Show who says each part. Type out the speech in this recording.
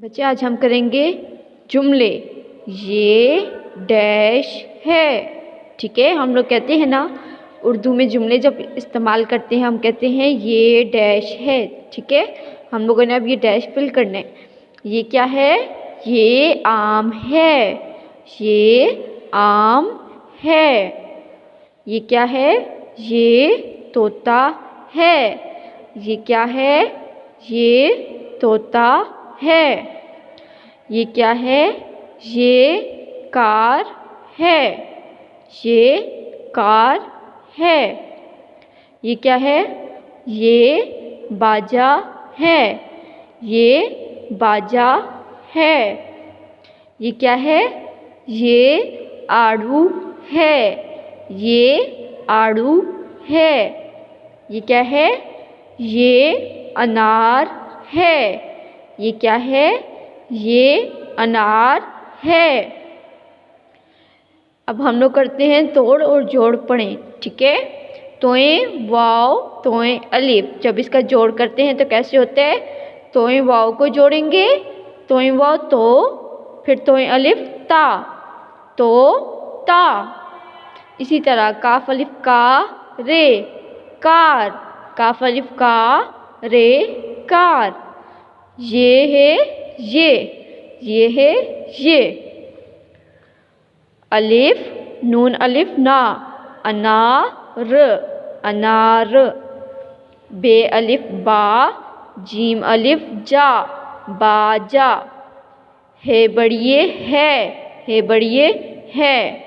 Speaker 1: बच्चे आज हम करेंगे जुमले। ये डैश है। ठीक है, हम लोग कहते हैं ना उर्दू में जुमले जब इस्तेमाल करते हैं हम कहते हैं ये डैश है। ठीक है, हम लोगों ने अब ये डैश फिल करने। ये क्या है? ये आम है। ये आम है। ये क्या है? ये तोता है। ये क्या है? ये तोता है। ये क्या है? ये कार है। ये कार है। ये क्या है? ये बाजा है। ये बाजा है। ये क्या है? ये आड़ू है। ये आड़ू है। ये क्या है? ये अनार है। ये क्या है? ये अनार है। अब हम लोग करते हैं तोड़ और जोड़ पढ़ें। ठीक है, तोएं वाव तोएं अलिफ। जब इसका जोड़ करते हैं तो कैसे होता है? तोएं वाव को जोड़ेंगे, तोएं वाव तो, फिर तोएं अलिफ ता, तो ता। इसी तरह काफ अलिफ का रे कार, काफ अलिफ का रे कार। ये है ये है ये। अलिफ नून अलिफ ना अनार अनार। बे अलिफ बा जीम अलिफ जा बाजा। है बड़िए है बड़िए है।